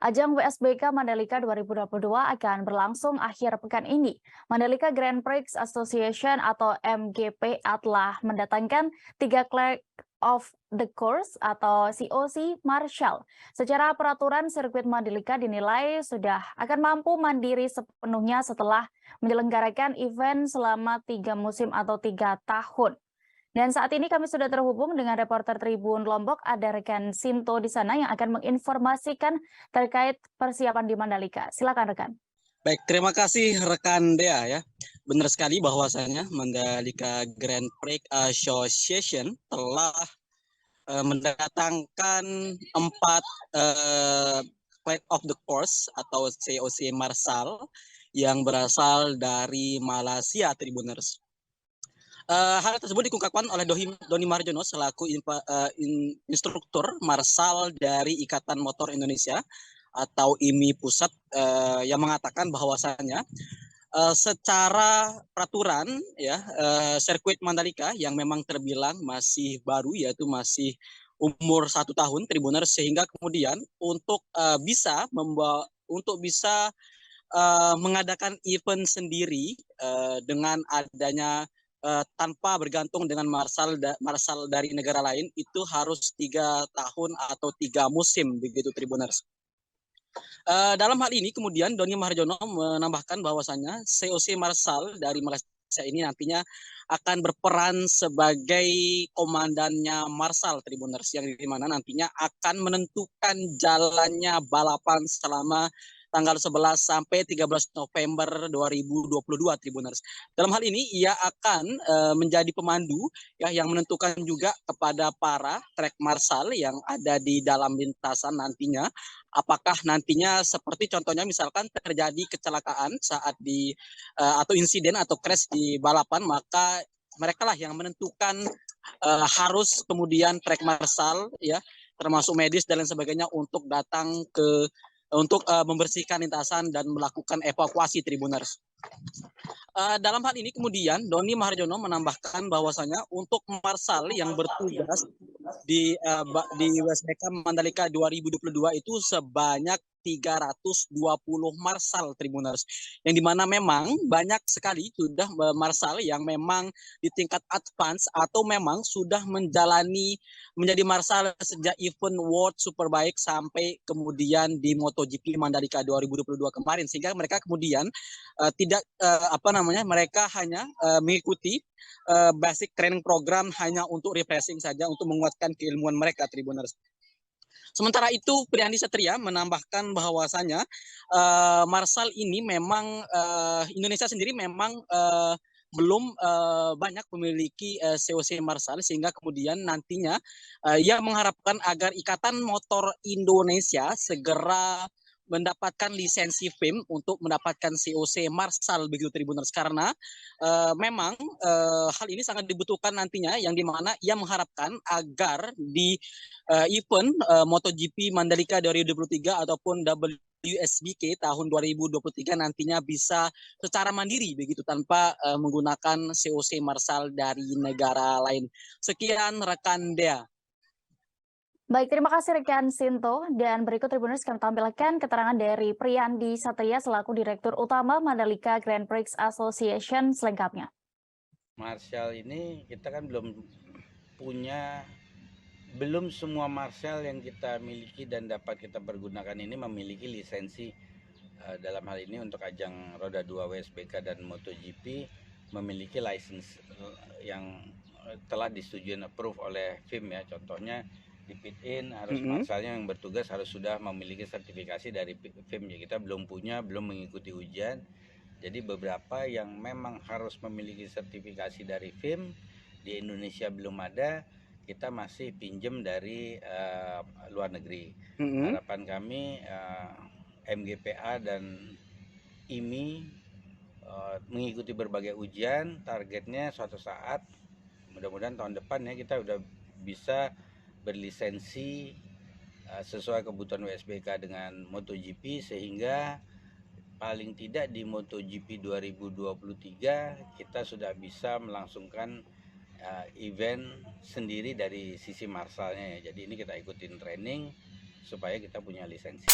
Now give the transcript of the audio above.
Ajang WSBK Mandalika 2022 akan berlangsung akhir pekan ini. Mandalika Grand Prix Association atau MGPA telah mendatangkan 3 Clerk of the Course atau COC Marshal. Secara peraturan, sirkuit Mandalika dinilai sudah akan mampu mandiri sepenuhnya setelah menyelenggarakan event selama 3 musim atau 3 tahun. Dan saat ini kami sudah terhubung dengan reporter Tribun Lombok, ada rekan Sinto di sana yang akan menginformasikan terkait persiapan di Mandalika. Silakan rekan. Baik, terima kasih rekan Dea ya. Benar sekali bahwasanya Mandalika Grand Prix Association telah mendatangkan 4 Flight of the Course atau COC Marshal yang berasal dari Malaysia, Tribuners. Hal tersebut diungkapkan oleh Doni Marjono selaku instruktur Marshal dari Ikatan Motor Indonesia atau IMI Pusat yang mengatakan bahwasannya secara peraturan ya sirkuit Mandalika yang memang terbilang masih baru, yaitu masih umur 1 tahun, Tribuners, sehingga kemudian untuk bisa mengadakan event sendiri dengan adanya tanpa bergantung dengan marshal dari negara lain, itu harus 3 tahun atau 3 musim begitu, Tribuners. Dalam hal ini kemudian Doni Maharjono menambahkan bahwasanya COC Marshal dari Malaysia ini nantinya akan berperan sebagai komandannya Marshal, Tribuners, yang dimana nantinya akan menentukan jalannya balapan selama tanggal 11 sampai 13 November 2022, Tribuners. Dalam hal ini ia akan menjadi pemandu ya yang menentukan juga kepada para track marshal yang ada di dalam lintasan nantinya, apakah nantinya seperti contohnya misalkan terjadi kecelakaan saat atau insiden atau crash di balapan, maka mereka lah yang menentukan harus kemudian track marshal ya termasuk medis dan lain sebagainya untuk datang untuk membersihkan lintasan dan melakukan evakuasi, Tribuners. Dalam hal ini kemudian Doni Maharjono menambahkan bahwasanya untuk marshal yang bertugas di WSBK Mandalika 2022 itu sebanyak 320 marshal, Tribuners, yang dimana memang banyak sekali sudah marshal yang memang di tingkat advance atau memang sudah menjadi marshal sejak event World Superbike sampai kemudian di MotoGP Mandalika 2022 kemarin, sehingga mereka kemudian mereka hanya mengikuti basic training program hanya untuk refreshing saja, untuk menguatkan keilmuan mereka, Tribuners. Sementara itu, Priandi Satria menambahkan bahwasanya marshal ini memang Indonesia sendiri memang belum banyak memiliki COC marshal, sehingga kemudian nantinya ia mengharapkan agar Ikatan Motor Indonesia segera mendapatkan lisensi FIM untuk mendapatkan COC marshal begitu, Tribuners, karena memang hal ini sangat dibutuhkan nantinya, yang dimana ia mengharapkan agar di event MotoGP Mandalika 2023 ataupun WSBK tahun 2023 nantinya bisa secara mandiri begitu tanpa menggunakan COC marshal dari negara lain. Sekian rekan Dea. Baik, terima kasih rekan Sinto. Dan berikut Tribuners kami tampilkan keterangan dari Priandi Satria selaku Direktur Utama Mandalika Grand Prix Association selengkapnya. Marshal ini kita kan belum semua marshal yang kita miliki dan dapat kita pergunakan ini memiliki lisensi. Dalam hal ini untuk ajang Roda 2 WSBK dan MotoGP memiliki lisensi yang telah disetujui dan approve oleh FIM ya. Contohnya di pit in harus marshalnya yang bertugas harus sudah memiliki sertifikasi dari FIM ya. Kita belum mengikuti ujian. Jadi beberapa yang memang harus memiliki sertifikasi dari FIM di Indonesia belum ada, kita masih pinjam dari luar negeri. Harapan kami MGPA dan IMI mengikuti berbagai ujian, targetnya suatu saat mudah-mudahan tahun depan ya kita udah bisa berlisensi sesuai kebutuhan WSBK dengan MotoGP, sehingga paling tidak di MotoGP 2023 kita sudah bisa melangsungkan event sendiri dari sisi marsalnya ya. Jadi ini kita ikutin training supaya kita punya lisensi.